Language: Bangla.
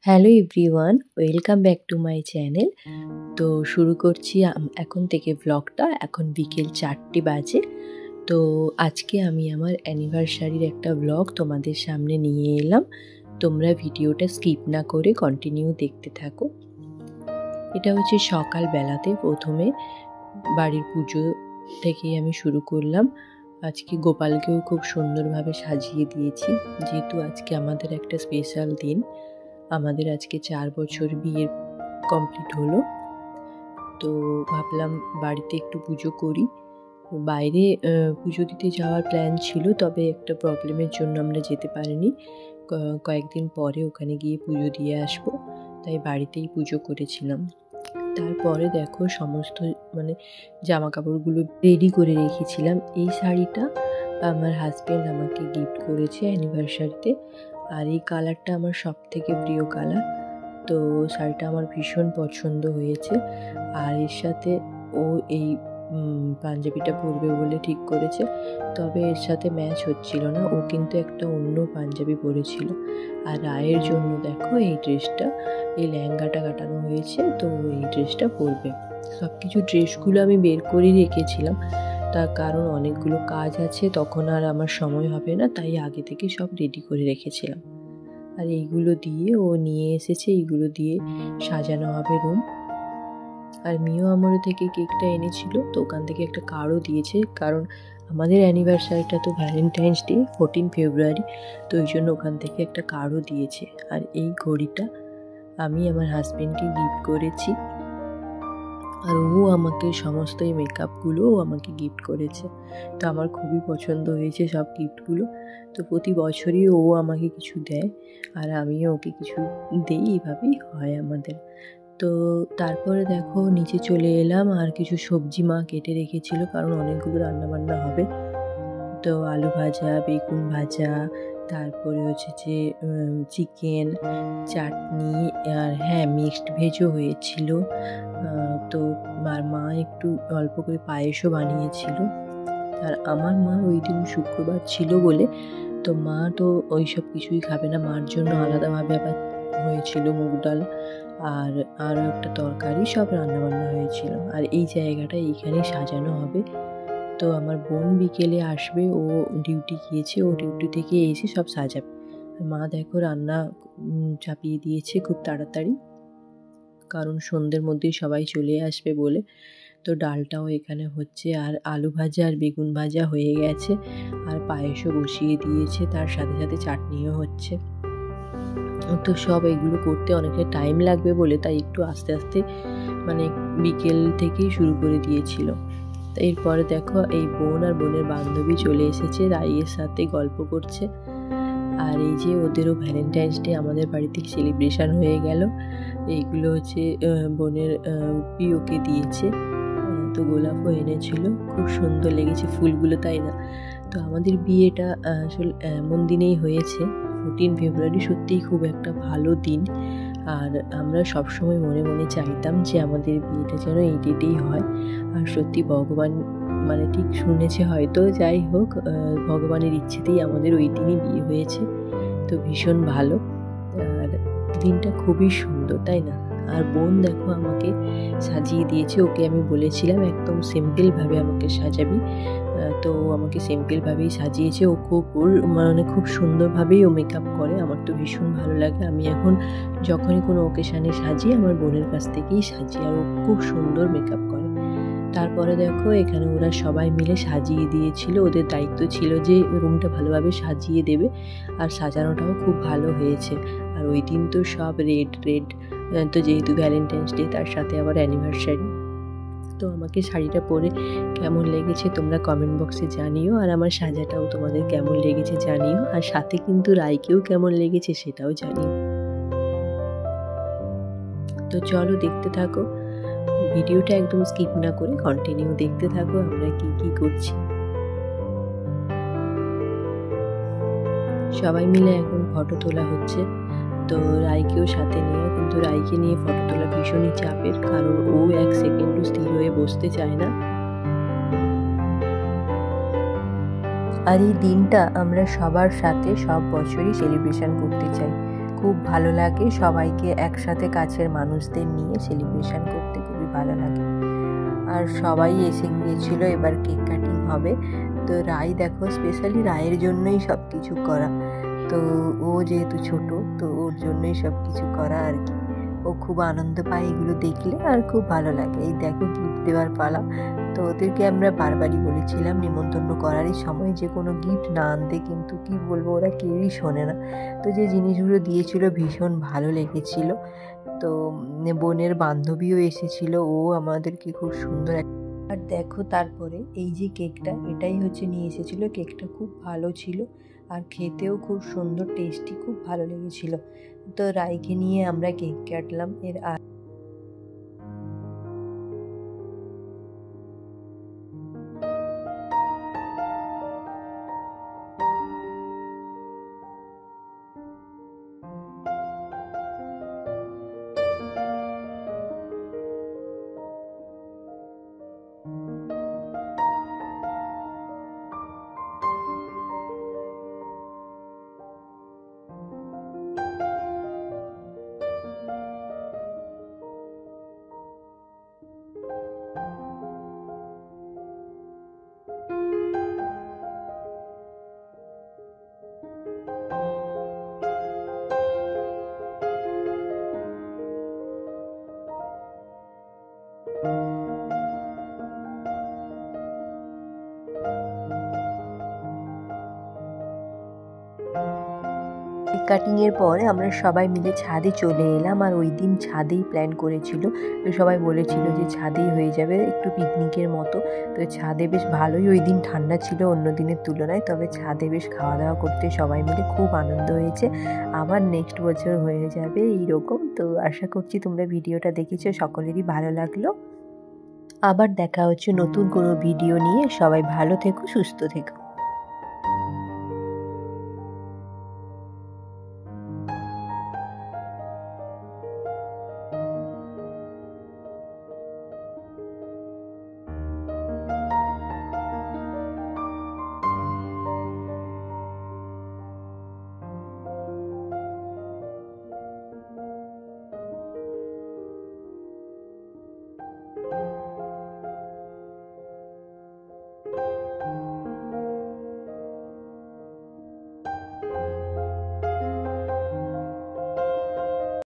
Hello everyone, welcome back to my channel. তো শুরু করছি এখন থেকে ব্লগটা। এখন বিকেল 4টে বাজে। তো আজকে আমি আমার অ্যানিভার্সারির একটা ব্লগ তোমাদের সামনে নিয়ে এলাম। তোমরা ভিডিওটা স্কিপ না করে কন্টিনিউ দেখতে থাকো। এটা হচ্ছে সকালবেলাতে প্রথমে বাড়ির পুজো থেকেই আমি শুরু করলাম। আজকে গোপালকেও খুব সুন্দরভাবে সাজিয়ে দিয়েছি, যেহেতু আজকে আমাদের একটা স্পেশাল দিন। আমাদের আজকে 4 বছর বিয়ে কমপ্লিট হলো। তো ভাবলাম বাড়িতে একটু পুজো করি। বাইরে পুজো দিতে যাওয়ার প্ল্যান ছিল, তবে একটা প্রবলেমের জন্য আমরা যেতে পারিনি। কয়েকদিন পরে ওখানে গিয়ে পুজো দিয়ে আসবো, তাই বাড়িতেই পুজো করেছিলাম। তারপরে দেখো সমস্ত জামা কাপড়গুলো রেডি করে রেখেছিলাম। এই শাড়িটা আমার হাজব্যান্ড আমাকে গিফট করেছে অ্যানিভার্সারিতে, আর এই কালারটা আমার সব থেকে প্রিয় কালার। তো শাড়িটা আমার ভীষণ পছন্দ হয়েছে। আর এর সাথে ও এই পাঞ্জাবিটা পরবে বলে ঠিক করেছে, তবে এর সাথে ম্যাচ হচ্ছিল না। ও কিন্তু একটা অন্য পাঞ্জাবি পরেছিল। আর রায়ের জন্য দেখো এই ড্রেসটা, এই লেহেঙ্গাটা কাটানো হয়েছে, তো এই ড্রেসটা পরবে। সব কিছু ড্রেসগুলো আমি বের করে রেখেছিলাম, তার কারণ অনেকগুলো কাজ আছে, তখন আর আমার সময় হবে না, তাই আগে থেকে সব রেডি করে রেখেছিলাম। আর এইগুলো দিয়ে ও নিয়ে এসেছে, এইগুলো দিয়ে সাজানো হবে রুম। আর মিও আমারও থেকে কেকটা এনেছিল, তো ওখান থেকে একটা কার্ডও দিয়েছে, কারণ আমাদের অ্যানিভার্সারিটা তো ভ্যালেন্টাইন্স ডে 14 ফেব্রুয়ারি, তো ওই জন্য ওখান থেকে একটা কার্ডও দিয়েছে। আর এই ঘড়িটা আমি আমার হাজব্যান্ডকে গিফট করেছি, আর ও আমাকে সমস্ত এই মেকআপগুলোও আমাকে গিফট করেছে। তো আমার খুবই পছন্দ হয়েছে সব গিফটগুলো। তো প্রতি বছরই ও আমাকে কিছু দেয়, আর আমিও ওকে কিছু দেই, এভাবেই হয় আমাদের। তো তারপরে দেখো নিচে চলে এলাম, আর কিছু সবজি মা কেটে রেখেছিল, কারণ অনেকগুলো রান্নাবান্না হবে। তো আলু ভাজা, বেগুন ভাজা, তারপরে হচ্ছে যে চিকেন, চাটনি, আর হ্যাঁ মিক্সড ভেজও হয়েছিল। তো মা একটু অল্প করে পায়েসও বানিয়েছিল। আর আমার মা ওই দিন শুক্রবার ছিল বলে, তো মা তো ওই সব কিছুই খাবে না। মার জন্য আলাদাভাবে আবার হয়েছিল মুগ ডাল আর আরও একটা তরকারি, সব রান্নাবান্না হয়েছিল। আর এই জায়গাটা এইখানে সাজানো হবে। তো আমার বোন বিকেলে আসবে, ও ডিউটি গিয়েছে, ও ডিউটি থেকে এসে সব সাজাবে। মা দেখো রান্না চাপিয়ে দিয়েছে খুব তাড়াতাড়ি, কারণ সন্ধ্যের মধ্যেই সবাই চলে আসবে বলে। তো ডালটাও এখানে হচ্ছে, আর আলু ভাজা আর বেগুন ভাজা হয়ে গেছে, আর পায়েসও বসিয়ে দিয়েছে, তার সাথে সাথে চাটনিও হচ্ছে। তো সব এগুলো করতে অনেকটা টাইম লাগবে বলে, তাই একটু আস্তে আস্তে বিকেল থেকেই শুরু করে দিয়েছিল। এরপরে দেখো এই বোন আর বোনের বান্ধবী চলে এসেছে, রাইয়ের সাথে গল্প করছে। আর এই যে ওদেরও ভ্যালেন্টাইন্স ডে আমাদের বাড়িতে সেলিব্রেশন হয়ে গেল। এইগুলো হচ্ছে বোনের প্রিয়কে দিয়েছে, তো গোলাপও এনেছিল, খুব সুন্দর লেগেছে ফুলগুলো, তাই না? তো আমাদের বিয়েটা আসলে এমন দিনেই হয়েছে, 14 ফেব্রুয়ারি, সত্যিই খুব একটা ভালো দিন। আর আমরা সবসময় মনে মনে চাইতাম যে আমাদের বিয়েটা যেন এই ডেটেই হয়। আর সত্যি ভগবান ঠিক শুনেছে হয়তো, যাই হোক ভগবানের ইচ্ছেতেই আমাদের ওই দিনই বিয়ে হয়েছে। তো ভীষণ ভালো, আর দিনটা খুবই সুন্দর, তাই না? আর বোন দেখো আমাকে সাজিয়ে দিয়েছে। ওকে আমি বলেছিলাম একদম সিম্পলভাবে আমাকে সাজাবি, তো আমাকে সিম্পলভাবেই সাজিয়েছে। ও খুব সুন্দরভাবেই ও মেকআপ করে, আমার তো ভীষণ ভালো লাগে। আমি এখন যখনই কোনো ওকেশানে সাজি, আমার বোনের কাছ থেকেই সাজি, আর ও খুব সুন্দর মেকআপ করে। তারপরে দেখো এখানে ওরা সবাই মিলে সাজিয়ে দিয়েছিল, ওদের দায়িত্ব ছিল যে রুমটা ভালোভাবে সাজিয়ে দেবে, আর সাজানোটাও খুব ভালো হয়েছে। আর ওই দিন তো সব রেড, তো যেহেতু ভ্যালেন্টাইন্স ডে, তার সাথে আবার অ্যানিভার্সারি। তো আমাকে শাড়িটা পরে কেমন লেগেছে তোমরা কমেন্ট বক্সে জানিও, আর আমার সাজাটাও তোমাদের কেমন লেগেছে জানিও, আর সাথে কিন্তু রাইকেও কেমন লেগেছে সেটাও জানিও। তো চলো দেখতে থাকো ভিডিওটা, একদম স্কিপ না করে কন্টিনিউ দেখতে থাকো আমরা কি করছি। সবাই মিলে এখন ফটো তোলা হচ্ছে, তো রাইকেও সাথে নিয়ে, কিন্তু রাইকে নিয়ে ফটো তোলা ভীষণই চাপের, কারণ ও এক সেকেন্ডও স্থির হয়ে বসতে চায় না। আর এই দিনটা আমরা সবার সাথে সব বছরই সেলিব্রেশন করতে চাই। খুব ভালো লাগে সবাইকে একসাথে কাছের মানুষদের নিয়ে সেলিব্রেশন করতে, খুবই ভালো লাগে। আর সবাই এসে গিয়েছিল, এবার কেক কাটিং হবে। তো রায় দেখো, স্পেশালি রায়ের জন্যই সব কিছু করা। তো ও যেহেতু ছোট, তো ওর জন্যই সব কিছু করা আর কি। ও খুব আনন্দ পায় এগুলো দেখলে, আর খুব ভালো লাগে। এই দেখো গিফট দেওয়ার পালা। তো ওদেরকে আমরা বারবারই বলেছিলাম নিমন্ত্রণ করারই সময় যে কোনো গিফট না আনতে, কিন্তু কি বলবো, ওরা কেউই শোনে না। তো যে জিনিসগুলো দিয়েছিল ভীষণ ভালো লেগেছিল। তো বোনের বান্ধবীও এসেছিল, ও আমাদেরকে খুব সুন্দর। আর দেখো তারপরে এই যে কেকটা, এটাই হচ্ছে নিয়ে এসেছিলো। কেকটা খুব ভালো ছিল আর খেতেও খুব সুন্দর টেস্টি, খুব ভালো লেগেছিল। তো রাইকে নিয়ে আমরা কেক কাটলাম। এর কেক কাটিংয়ের পর আমরা সবাই মিলে ছাদে চলে এলাম। আর ওই দিন ছাদেই প্ল্যান করেছিল, তো সবাই বলেছিল যে ছাদেই হয়ে যাবে একটু পিকনিকের মতো। তো ছাদে বেশ ভালোই, ওই দিন ঠান্ডা ছিল অন্য দিনের তুলনায়, তবে ছাদে বেশ খাওয়া দাওয়া করতে সবাই মিলে খুব আনন্দ হয়েছে। আবার নেক্সট বছর হয়ে যাবে এইরকম। তো আশা করছি তোমরা ভিডিওটা দেখেছো, সকলেরই ভালো লাগলো। আবার দেখা হচ্ছে নতুন কোনো ভিডিও নিয়ে। সবাই ভালো থেকো, সুস্থ থেকো।